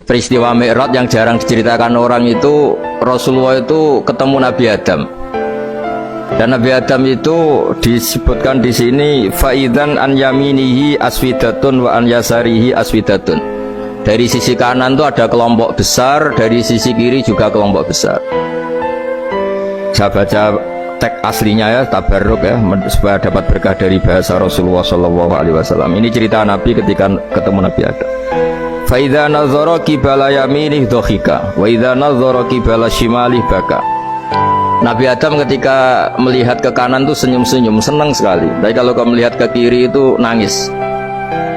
Peristiwa Mi'raj yang jarang diceritakan orang itu, Rasulullah itu ketemu Nabi Adam. Dan Nabi Adam itu disebutkan di sini faidan an yaminihi aswidatun wa an yasarihi aswidatun. Dari sisi kanan itu ada kelompok besar, dari sisi kiri juga kelompok besar. Saya baca teks aslinya ya, tabarruk ya, supaya dapat berkah dari bahasa Rasulullah SAW. Ini cerita Nabi ketika ketemu Nabi Adam. Fa idza nazara qibala yaminih dhahika wa idza nazara qibala shimalih baka. Nabi Adam ketika melihat ke kanan itu senyum-senyum, senang sekali. Tapi kalau kamu melihat ke kiri itu nangis.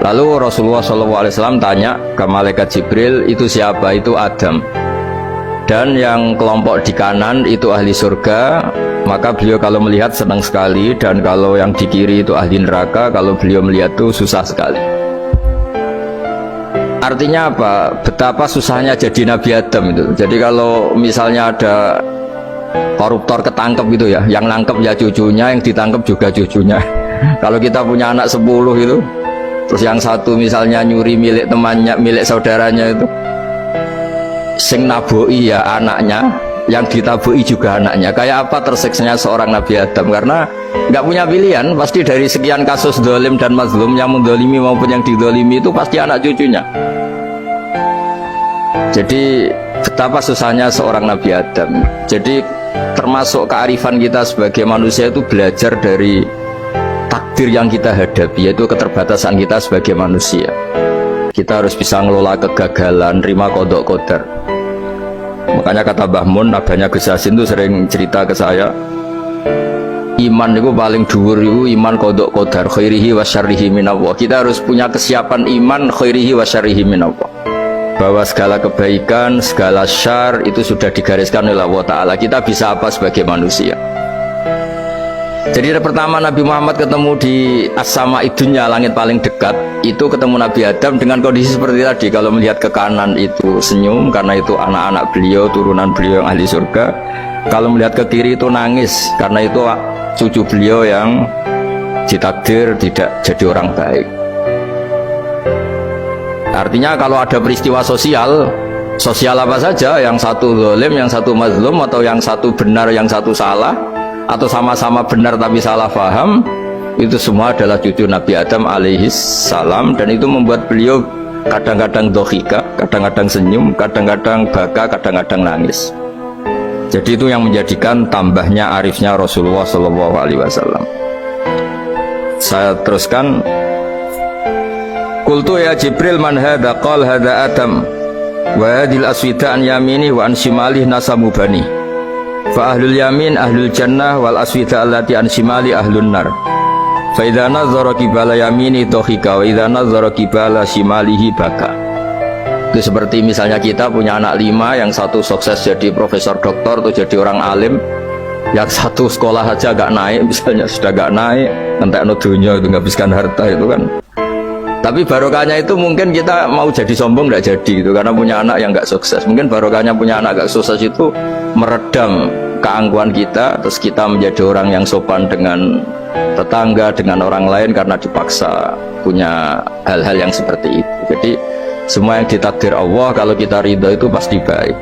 Lalu Rasulullah SAW tanya ke malaikat Jibril, itu siapa? Itu Adam. Dan yang kelompok di kanan itu ahli surga. Maka beliau kalau melihat senang sekali. Dan kalau yang di kiri itu ahli neraka, kalau beliau melihat itu susah sekali. Artinya apa? Betapa susahnya jadi Nabi Adam itu. Jadi kalau misalnya ada koruptor ketangkep gitu ya, yang nangkep ya cucunya, yang ditangkep juga cucunya. Kalau kita punya anak 10 itu, terus yang satu misalnya nyuri milik temannya, milik saudaranya itu, sing naboi ya anaknya, yang ditaboi juga anaknya. Kayak apa tersiksanya seorang Nabi Adam? Karena nggak punya pilihan, pasti dari sekian kasus dolim dan mazlum, yang mendolimi maupun yang didolimi itu pasti anak cucunya. Jadi betapa susahnya seorang Nabi Adam. Jadi termasuk kearifan kita sebagai manusia itu belajar dari takdir yang kita hadapi, yaitu keterbatasan kita sebagai manusia. Kita harus bisa ngelola kegagalan, terima qadha qadar. Makanya kata Mbah Mun, abahnya Gus Yasin itu sering cerita ke saya, iman itu paling dhuwur itu iman qadha qadar, khairihi wa syarrihi minallah. Kita harus punya kesiapan iman khairihi wa syarrihi minallah, bahwa segala kebaikan, segala syar itu sudah digariskan oleh Allah Ta'ala. Kita bisa apa sebagai manusia? Jadi pertama Nabi Muhammad ketemu di as-sama idunya, langit paling dekat, itu ketemu Nabi Adam dengan kondisi seperti tadi. Kalau melihat ke kanan itu senyum, karena itu anak-anak beliau, turunan beliau yang ahli surga. Kalau melihat ke kiri itu nangis, karena itu cucu beliau yang ditakdir tidak jadi orang baik. Artinya kalau ada peristiwa sosial apa saja, yang satu zalim, yang satu mazlum, atau yang satu benar, yang satu salah, atau sama-sama benar tapi salah paham, itu semua adalah cucu Nabi Adam alaihi salam. Dan itu membuat beliau kadang-kadang dohika, kadang-kadang senyum, kadang-kadang baka, kadang-kadang nangis. Jadi itu yang menjadikan tambahnya arifnya Rasulullah SAW. Saya teruskan. Qultu ya Jibril man hadha? Qal hadha Adam wa hadhil aswida an yamini wa an shimali nasamu bani. Fa ahlul yamin ahlul jannah wal aswida allati an shimali ahlun nar. Fa idza nazara qibala yamini dhahika wa idza nazara qibala shimalihi baka. Itu seperti misalnya kita punya anak 5, yang satu sukses jadi profesor doktor atau jadi orang alim, yang satu sekolah saja gak naik, misalnya sudah gak naik, entek no dunya itu nghabiskan harta itu kan. Tapi barokahnya itu mungkin kita mau jadi sombong tidak jadi gitu, karena punya anak yang nggak sukses. Mungkin barokahnya punya anak nggak sukses itu meredam keangkuhan kita, terus kita menjadi orang yang sopan dengan tetangga, dengan orang lain, karena dipaksa punya hal-hal yang seperti itu. Jadi semua yang ditakdir Allah, kalau kita ridho itu pasti baik.